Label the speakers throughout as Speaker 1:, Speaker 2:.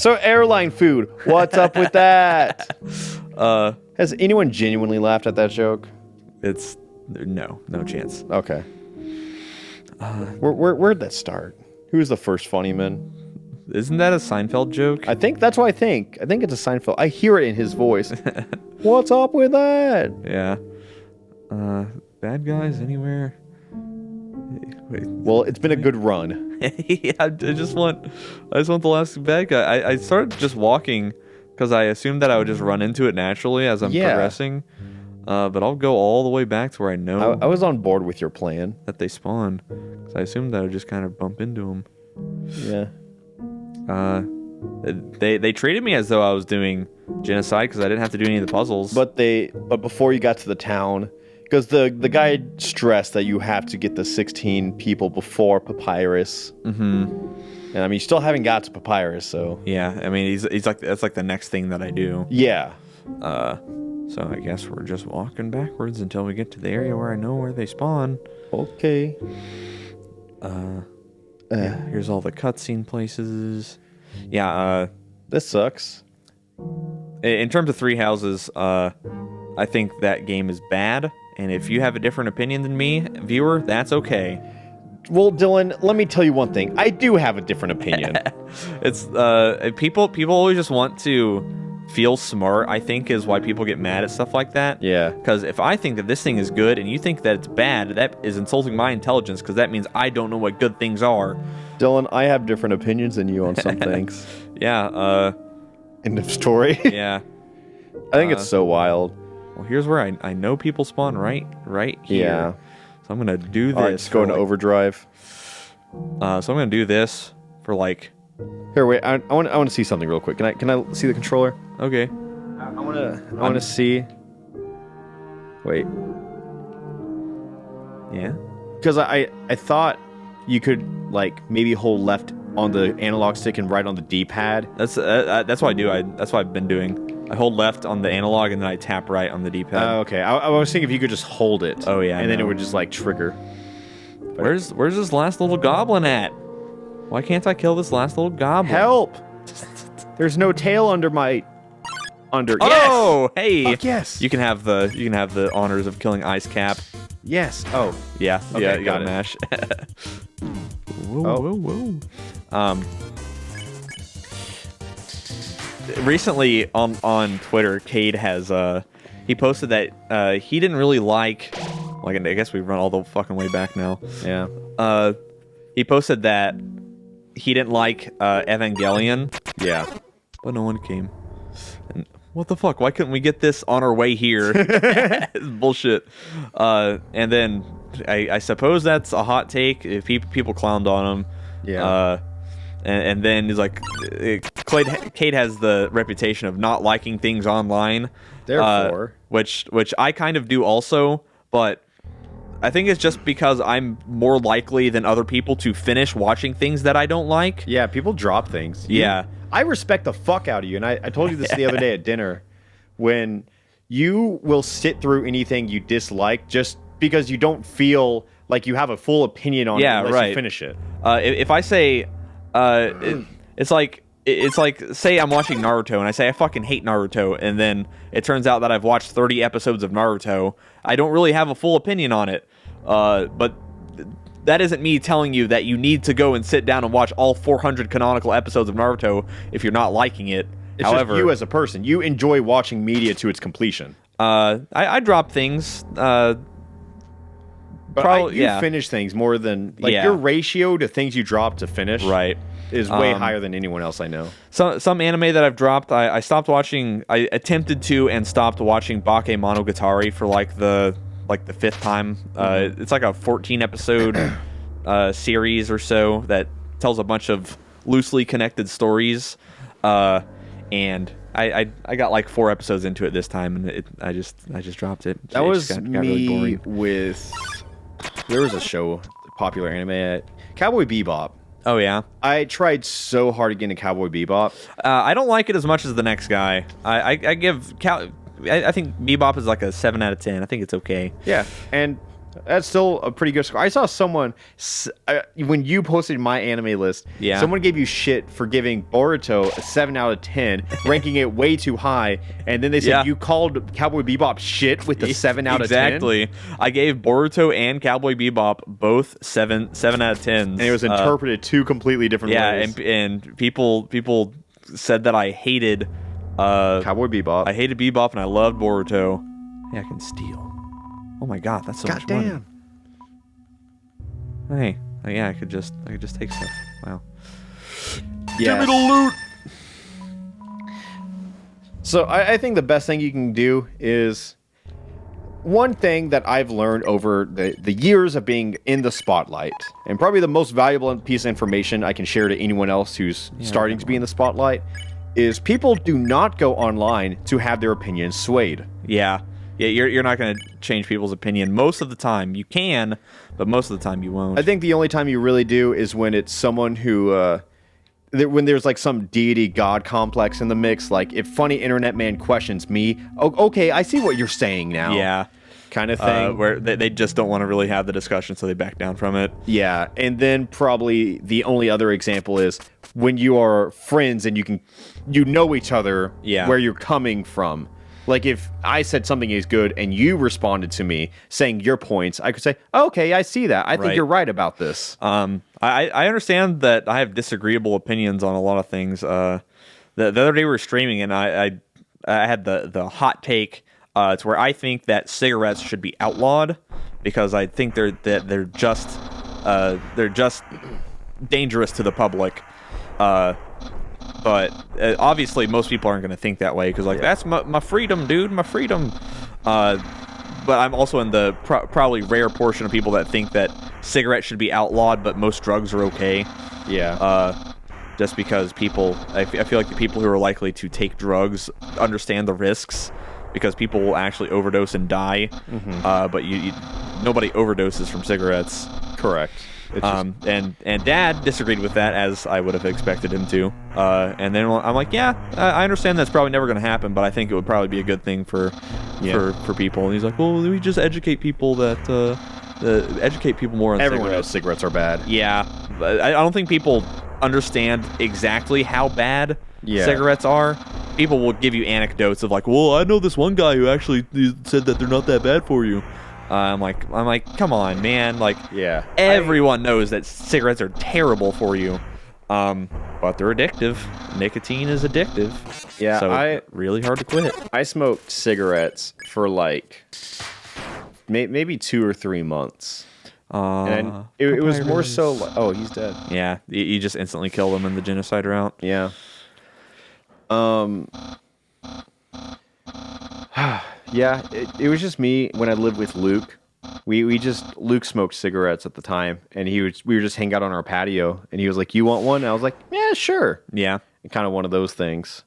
Speaker 1: So airline food. What's up with that? Has anyone genuinely laughed at that joke?
Speaker 2: It's no chance.
Speaker 1: Okay. Where'd that start? Who was the first funny man?
Speaker 2: Isn't that a Seinfeld joke?
Speaker 1: I think that's what I think. I think it's a Seinfeld. I hear it in his voice. What's up with that?
Speaker 2: Yeah. Bad guys anywhere? Wait.
Speaker 1: Well, it's been a good run.
Speaker 2: Yeah, I just want the last bad guy. I started just walking because I assumed that I would just run into it naturally as I'm progressing. But I'll go all the way back to where I know.
Speaker 1: I was on board with your plan.
Speaker 2: That they spawn. Because I assumed that I would just kind of bump into them.
Speaker 1: Yeah.
Speaker 2: They treated me as though I was doing genocide because I didn't have to do any of the puzzles.
Speaker 1: But before you got to the town, because the guy stressed that you have to get the 16 people before Papyrus.
Speaker 2: Mm-hmm.
Speaker 1: And I mean, you still haven't got to Papyrus, so
Speaker 2: yeah. I mean, he's like that's like the next thing that I do.
Speaker 1: Yeah.
Speaker 2: So I guess we're just walking backwards until we get to the area where I know where they spawn.
Speaker 1: Okay.
Speaker 2: Yeah, here's all the cutscene places. Yeah,
Speaker 1: this sucks.
Speaker 2: In terms of Three Houses, I think that game is bad, and if you have a different opinion than me, viewer, that's okay.
Speaker 1: Well, Dillon, let me tell you one thing. I do have a different opinion.
Speaker 2: It's people always just want to feel smart, I think, is why people get mad at stuff like that.
Speaker 1: Yeah.
Speaker 2: Because if I think that this thing is good and you think that it's bad, that is insulting my intelligence, because that means I don't know what good things are.
Speaker 1: Dillon, I have different opinions than you on some things.
Speaker 2: Yeah.
Speaker 1: End of story.
Speaker 2: Yeah.
Speaker 1: I think it's so wild.
Speaker 2: Well, here's where I know people spawn right here.
Speaker 1: Yeah.
Speaker 2: So I'm gonna do this.
Speaker 1: All right, just go into overdrive.
Speaker 2: So I'm gonna do this for like.
Speaker 1: Here, wait. I want to see something real quick. Can I see the controller?
Speaker 2: Okay.
Speaker 1: I want to see. Wait.
Speaker 2: Yeah.
Speaker 1: Because I thought you could like maybe hold left on the analog stick and right on the D-pad.
Speaker 2: That's what I do. That's what I've been doing. I hold left on the analog and then I tap right on the D-pad.
Speaker 1: Okay. I was thinking if you could just hold it.
Speaker 2: Oh yeah.
Speaker 1: And then it would just like trigger.
Speaker 2: Where's this last little goblin at? Why can't I kill this last little goblin?
Speaker 1: Help! There's no tail under my.
Speaker 2: Oh,
Speaker 1: yes!
Speaker 2: Hey!
Speaker 1: Fuck yes!
Speaker 2: You can have the honors of killing Ice Cap.
Speaker 1: Yes. Oh.
Speaker 2: Yeah.
Speaker 1: Okay,
Speaker 2: Yeah. You
Speaker 1: got
Speaker 2: gotta
Speaker 1: it.
Speaker 2: mash. Whoa. Recently on Twitter, Cade has he posted that he didn't really like. Like, I guess we've run all the fucking way back now.
Speaker 1: Yeah.
Speaker 2: He posted that he didn't like Evangelion.
Speaker 1: Yeah.
Speaker 2: But no one came. And what the fuck? Why couldn't we get this on our way here? It's bullshit. And then I suppose that's a hot take. If people clowned on him.
Speaker 1: Yeah.
Speaker 2: And then he's like, Cade has the reputation of not liking things online.
Speaker 1: Therefore.
Speaker 2: Which I kind of do also, but I think it's just because I'm more likely than other people to finish watching things that I don't like.
Speaker 1: Yeah, people drop things.
Speaker 2: Yeah.
Speaker 1: I respect the fuck out of you, and I told you this the other day at dinner, when you will sit through anything you dislike just because you don't feel like you have a full opinion on it unless you finish it.
Speaker 2: If I say, it's like say I'm watching Naruto and I say I fucking hate Naruto, and then it turns out that I've watched 30 episodes of Naruto. I don't really have a full opinion on it, but that isn't me telling you that you need to go and sit down and watch all 400 canonical episodes of Naruto if you're not liking it.
Speaker 1: It's just you as a person. You enjoy watching media to its completion.
Speaker 2: I drop things.
Speaker 1: But you finish things more than your ratio to things you drop to finish.
Speaker 2: Right.
Speaker 1: Is way higher than anyone else I know.
Speaker 2: Some anime that I've dropped, I stopped watching. I attempted to and stopped watching Bakemonogatari for like the fifth time. It's like a 14 episode series or so that tells a bunch of loosely connected stories. And I got like 4 episodes into it this time, and I just dropped it.
Speaker 1: That was
Speaker 2: got
Speaker 1: me
Speaker 2: really boring.
Speaker 1: with. There was a show, popular anime, Cowboy Bebop.
Speaker 2: Oh yeah,
Speaker 1: I tried so hard to get into Cowboy Bebop.
Speaker 2: I don't like it as much as the next guy. I think Bebop is like a 7 out of 10. I think it's okay.
Speaker 1: Yeah, and That's still a pretty good score. I saw someone when you posted my anime list.
Speaker 2: Yeah.
Speaker 1: Someone gave you shit for giving Boruto a 7 out of 10, ranking it way too high, and then they said you called Cowboy Bebop shit with the 7 out of 10.
Speaker 2: Exactly. I gave Boruto and Cowboy Bebop both 7 out of 10s.
Speaker 1: And it was interpreted two completely different ways.
Speaker 2: Yeah, and people said that I hated
Speaker 1: Cowboy Bebop.
Speaker 2: I hated Bebop and I loved Boruto. Hey, I can steal. Oh my god, that's so much money. Hey, yeah, I could just take stuff. Wow.
Speaker 1: Yes.
Speaker 2: Give me the loot.
Speaker 1: So I think the best thing you can do is one thing that I've learned over the years of being in the spotlight, and probably the most valuable piece of information I can share to anyone else who's starting to be in the spotlight, is people do not go online to have their opinions swayed.
Speaker 2: Yeah, you're not going to change people's opinion. Most of the time you can, but most of the time you won't.
Speaker 1: I think the only time you really do is when it's someone who, when there's like some deity god complex in the mix. Like if funny internet man questions me, okay, I see what you're saying now.
Speaker 2: Yeah.
Speaker 1: Kind of thing.
Speaker 2: Where they just don't want to really have the discussion, so they back down from it.
Speaker 1: Yeah, and then probably the only other example is when you are friends and you know each other where you're coming from. Like if I said something is good and you responded to me saying your points, I could say, okay, I see that. I think you're right about this.
Speaker 2: I understand that I have disagreeable opinions on a lot of things. The other day we were streaming and I had the hot take to where I think that cigarettes should be outlawed because I think they're just dangerous to the public. But obviously, most people aren't going to think that way because, like, that's my freedom, dude, my freedom. But I'm also in the probably rare portion of people that think that cigarettes should be outlawed, but most drugs are okay.
Speaker 1: Yeah.
Speaker 2: Just because I feel like the people who are likely to take drugs understand the risks because people will actually overdose and die. Mm-hmm. But nobody overdoses from cigarettes.
Speaker 1: Correct.
Speaker 2: And Dad disagreed with that, as I would have expected him to. And then I'm like, I understand that's probably never going to happen, but I think it would probably be a good thing for people. And he's like, well, we just educate people educate people more on
Speaker 1: Everyone
Speaker 2: cigarettes.
Speaker 1: knows cigarettes are bad.
Speaker 2: Yeah, but I don't think people understand exactly how bad cigarettes are. People will give you anecdotes of like, well, I know this one guy who actually said that they're not that bad for you. I'm like, come on, man. Like, everyone knows that cigarettes are terrible for you, but they're addictive. Nicotine is addictive.
Speaker 1: Yeah,
Speaker 2: so really hard to quit.
Speaker 1: I smoked cigarettes for like maybe 2 or 3 months, and it was more so. Oh, he's dead.
Speaker 2: Yeah, you just instantly killed him in the genocide route.
Speaker 1: Yeah. Yeah, it was just me when I lived with Luke. Luke smoked cigarettes at the time, and we were just hanging out on our patio, and he was like, "You want one?" And I was like, "Yeah, sure."
Speaker 2: Yeah,
Speaker 1: kind of one of those things.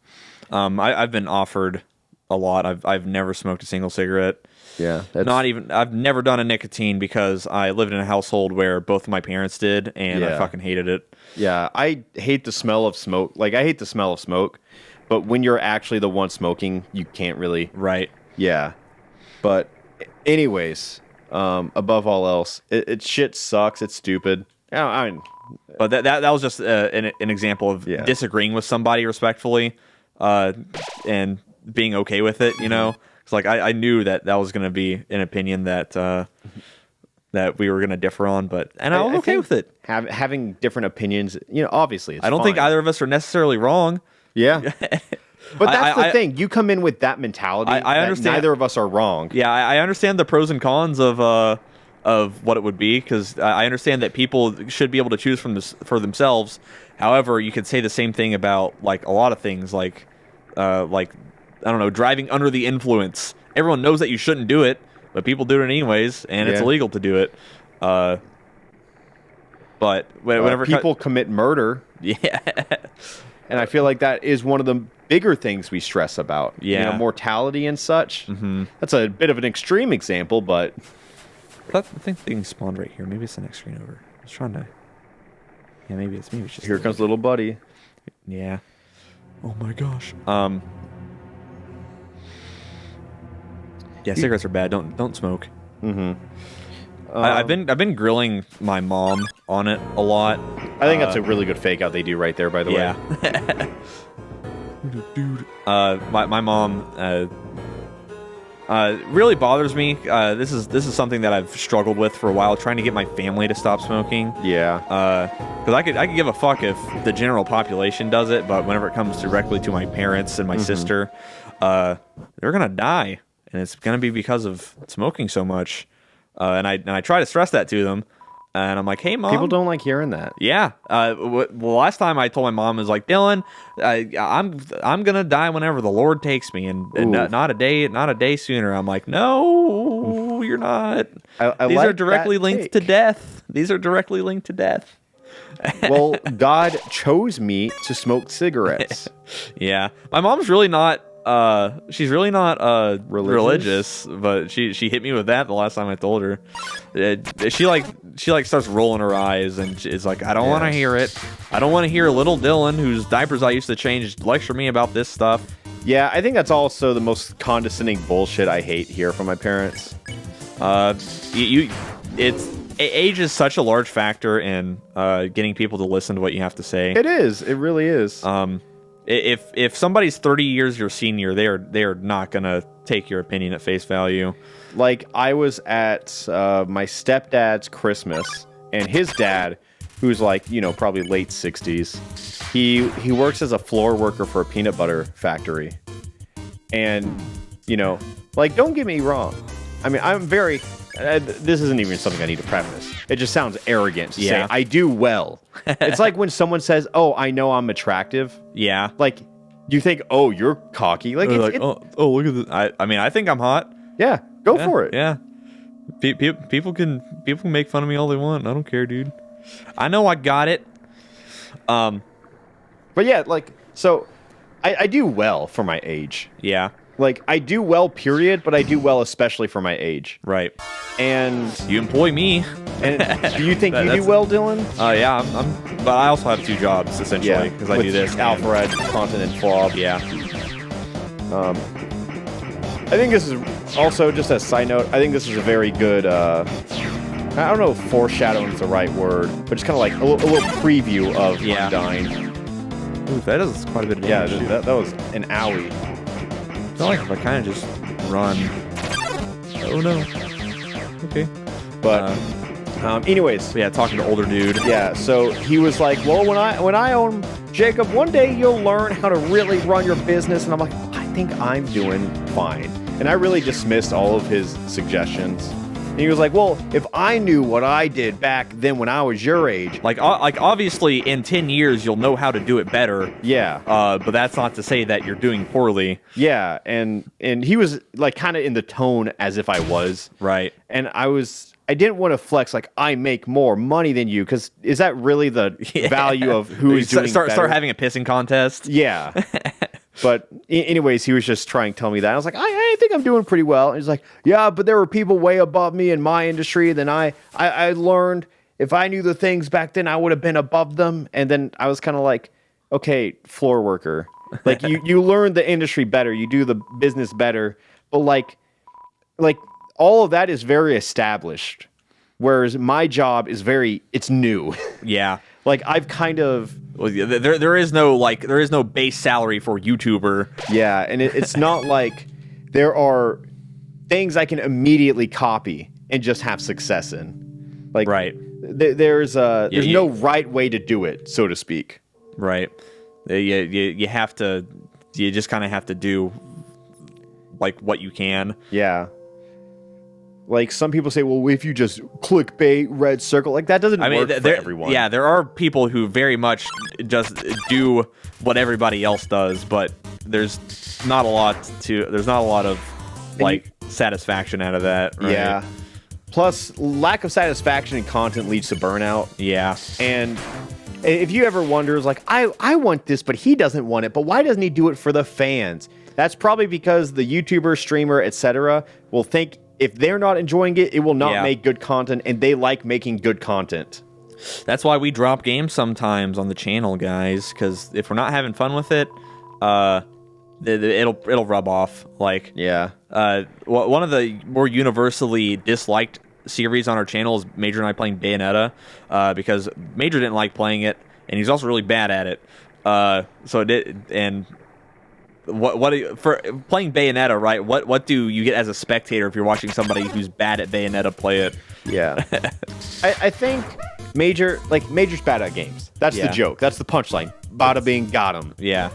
Speaker 2: I've been offered a lot. I've never smoked a single cigarette.
Speaker 1: Yeah,
Speaker 2: I've never done a nicotine because I lived in a household where both of my parents did, and I fucking hated it.
Speaker 1: Yeah, I hate the smell of smoke. Like I hate the smell of smoke, but when you're actually the one smoking, you can't really.
Speaker 2: Right.
Speaker 1: Yeah, but anyways, above all else, it shit sucks. It's stupid.
Speaker 2: But that was just an example of disagreeing with somebody respectfully, and being okay with it. You know, it's like I knew that was going to be an opinion that that we were going to differ on, but I was okay with it.
Speaker 1: Having different opinions, obviously, it's
Speaker 2: I don't think either of us are necessarily wrong.
Speaker 1: Yeah. But that's the thing. You come in with that mentality. I understand. Neither of us are wrong.
Speaker 2: Yeah, I understand the pros and cons of what it would be because I understand that people should be able to choose for themselves. However, you could say the same thing about like a lot of things, like I don't know, driving under the influence. Everyone knows that you shouldn't do it, but people do it anyways, and it's illegal to do it. But whenever
Speaker 1: people commit murder, and I feel like that is one of the bigger things we stress about.
Speaker 2: Yeah.
Speaker 1: Mortality and such.
Speaker 2: Mm-hmm.
Speaker 1: That's a bit of an extreme example, but
Speaker 2: I think things spawned right here. Maybe it's the next screen over. I was trying to. Yeah, maybe it's just.
Speaker 1: Here comes little buddy.
Speaker 2: Yeah. Oh my gosh. Yeah, cigarettes are bad. Don't smoke.
Speaker 1: Mm-hmm.
Speaker 2: I've been grilling my mom on it a lot.
Speaker 1: I think that's a really good fake out they do right there, by the way.
Speaker 2: My mom really bothers me. This is something that I've struggled with for a while, trying to get my family to stop smoking.
Speaker 1: Yeah.
Speaker 2: Because I could give a fuck if the general population does it, but whenever it comes directly to my parents and my sister, they're gonna die, and it's gonna be because of smoking so much. And I try to stress that to them. And I'm like, hey, Mom.
Speaker 1: People don't like hearing that.
Speaker 2: Yeah. Well, last time I told my mom, I was like, Dillon, I'm gonna die whenever the Lord takes me, and not a day sooner. I'm like, no, you're not. These are directly linked to death. These are directly linked to death.
Speaker 1: Well, God chose me to smoke cigarettes.
Speaker 2: Yeah, my mom's really not. She's really not religious, but she hit me with that the last time I told her. She starts rolling her eyes and is like, I don't want to hear it. I don't want to hear little Dillon, whose diapers I used to change, lecture me about this stuff.
Speaker 1: Yeah, I think that's also the most condescending bullshit I hate here from my parents.
Speaker 2: Age is such a large factor in getting people to listen to what you have to say.
Speaker 1: It is. It really is.
Speaker 2: If somebody's 30 years your senior, they are not gonna take your opinion at face value.
Speaker 1: Like, I was at my stepdad's Christmas, and his dad, who's like, probably late 60s, he works as a floor worker for a peanut butter factory. And, like, don't get me wrong. I mean, I'm very... this isn't even something I need to preface. It just sounds arrogant to say, I do well. It's like when someone says, oh, I know I'm attractive.
Speaker 2: Yeah.
Speaker 1: Like, you think, oh, you're cocky. Like,
Speaker 2: oh, look at this. I mean, I think I'm hot.
Speaker 1: Yeah, go for it.
Speaker 2: Yeah. People can make fun of me all they want. I don't care, dude. I know I got it.
Speaker 1: But yeah, like, so I do well for my age.
Speaker 2: Yeah.
Speaker 1: Like, I do well, period, but I do well especially for my age.
Speaker 2: Right.
Speaker 1: And...
Speaker 2: you employ me.
Speaker 1: And do you think you do well, Dillon?
Speaker 2: Yeah, but I also have 2 jobs, essentially, because I do this.
Speaker 1: Alfred, Content, and Flob.
Speaker 2: Yeah.
Speaker 1: I think this is also, just a side note, I think this is a very good, I don't know if foreshadowing is the right word, but just kind of like a little preview of Undyne.
Speaker 2: Ooh, that is quite a bit of damage.
Speaker 1: Yeah, that was an owie.
Speaker 2: I feel like if I kind of just run... oh, no. Okay.
Speaker 1: But, anyways.
Speaker 2: Yeah, talking to older dude.
Speaker 1: Yeah, so he was like, well, when I own Jacob, one day you'll learn how to really run your business. And I'm like, I think I'm doing fine. And I really dismissed all of his suggestions. And he was like, well, if I knew what I did back then when I was your age...
Speaker 2: Like obviously, in 10 years, you'll know how to do it better.
Speaker 1: Yeah.
Speaker 2: But that's not to say that you're doing poorly.
Speaker 1: Yeah, and he was, like, kind of in the tone as if I was.
Speaker 2: Right.
Speaker 1: And I didn't want to flex, like, I make more money than you, because is that really the value of who's doing better?
Speaker 2: Start having a pissing contest.
Speaker 1: Yeah. But anyways, he was just trying to tell me that. I was like, I think I'm doing pretty well. And he's like, yeah, but there were people way above me in my industry. Then I learned if I knew the things back then, I would have been above them. And then I was kind of like, okay, floor worker. Like, you learn the industry better. You do the business better. But like all of that is very established. Whereas my job is it's new.
Speaker 2: Yeah.
Speaker 1: Like, I've kind of...
Speaker 2: well, there is no base salary for YouTuber.
Speaker 1: Yeah, and it's not like there are things I can immediately copy and just have success in. Like,
Speaker 2: right.
Speaker 1: There's no right way to do it, so to speak.
Speaker 2: Right. You have to... you just kind of have to do, like, what you can.
Speaker 1: Yeah. Like, some people say, well, if you just clickbait, red circle, like, that doesn't work for everyone.
Speaker 2: Yeah, there are people who very much just do what everybody else does, but there's not a lot of, like, satisfaction out of that. Right?
Speaker 1: Yeah. Plus, lack of satisfaction in content leads to burnout.
Speaker 2: Yeah.
Speaker 1: And if you ever wonder, like, I want this, but he doesn't want it, but why doesn't he do it for the fans? That's probably because the YouTuber, streamer, etc. will think if they're not enjoying it, it will not make good content, and they like making good content.
Speaker 2: That's why we drop games sometimes on the channel, guys, because if we're not having fun with it, it'll rub off. Like,
Speaker 1: yeah.
Speaker 2: One of the more universally disliked series on our channel is Major and I playing Bayonetta, because Major didn't like playing it, and he's also really bad at it. So it did, and for playing Bayonetta, right? What do you get as a spectator if you're watching somebody who's bad at Bayonetta play it?
Speaker 1: Yeah, I think Major's bad at games. That's the joke. That's the punchline. Bada bing, got him.
Speaker 2: Yeah.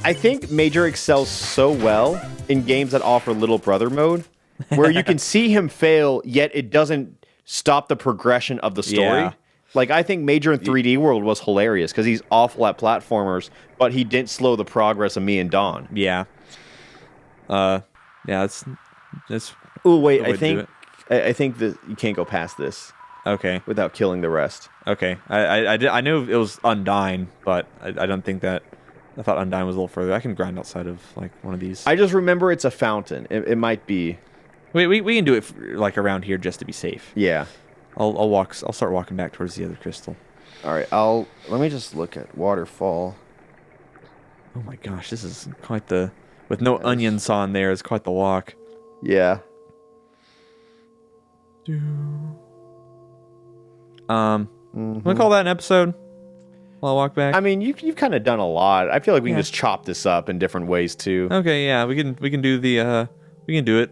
Speaker 1: I think Major excels so well in games that offer little brother mode, where you can see him fail, yet it doesn't stop the progression of the story.
Speaker 2: Yeah.
Speaker 1: Like, I think Major in 3D World was hilarious because he's awful at platformers, but he didn't slow the progress of me and Dawn.
Speaker 2: Yeah. Yeah, it's
Speaker 1: Oh wait, I think that you can't go past this.
Speaker 2: Okay.
Speaker 1: Without killing the rest.
Speaker 2: Okay. I knew it was Undyne, but I don't think that. I thought Undyne was a little further. I can grind outside of like one of these.
Speaker 1: I just remember it's a fountain. It might be.
Speaker 2: We can do it like around here just to be safe.
Speaker 1: Yeah.
Speaker 2: I'll start walking back towards the other crystal.
Speaker 1: All right. Let me just look at waterfall.
Speaker 2: Oh my gosh, this is quite the with no onions on there. It's quite the walk.
Speaker 1: Yeah.
Speaker 2: Want to call that an episode? While I walk back.
Speaker 1: I mean, you've kind of done a lot. I feel like we can just chop this up in different ways too.
Speaker 2: Okay, yeah, we can do the we can do it.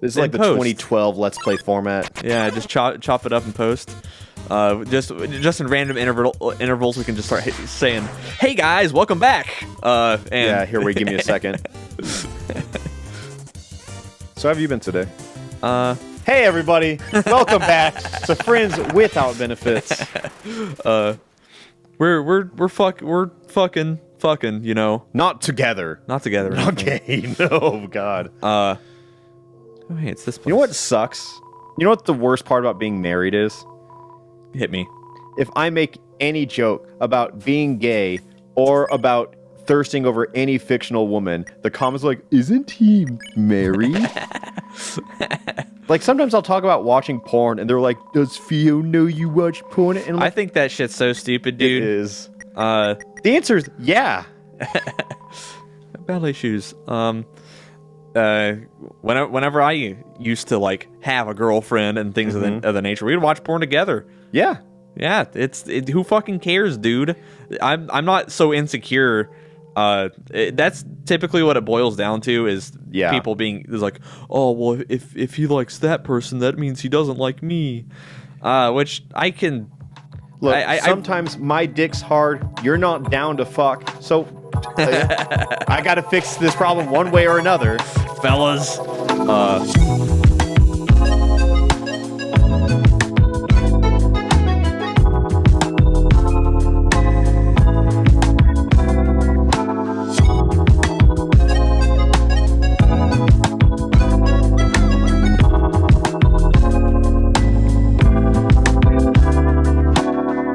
Speaker 1: This is like the 2012 Let's Play format.
Speaker 2: Yeah, just chop it up and post. Just in random intervals, we can just start saying, "Hey guys, welcome back." And
Speaker 1: yeah, here, wait, give me a second. So, how have you been today? Hey everybody, welcome back to Friends Without Benefits.
Speaker 2: We're fucking, you know.
Speaker 1: Not together.
Speaker 2: Not together.
Speaker 1: Okay, no, God.
Speaker 2: Oh, hey, it's this place.
Speaker 1: You know what sucks? You know what the worst part about being married is?
Speaker 2: Hit me.
Speaker 1: If I make any joke about being gay or about thirsting over any fictional woman, the comments are like, isn't he married? Like, sometimes I'll talk about watching porn, and they're like, does Theo know you watch porn? And
Speaker 2: I think that shit's so stupid, dude.
Speaker 1: It is. The answer is yeah.
Speaker 2: Ballet shoes. Whenever I used to, like, have a girlfriend and things of the nature, we'd watch porn together.
Speaker 1: Yeah.
Speaker 2: Yeah, who fucking cares, dude? I'm not so insecure. That's typically what it boils down to is people being like, oh well, if he likes that person, that means he doesn't like me. Which I can
Speaker 1: look. Sometimes my dick's hard. You're not down to fuck, so I gotta fix this problem one way or another,
Speaker 2: fellas.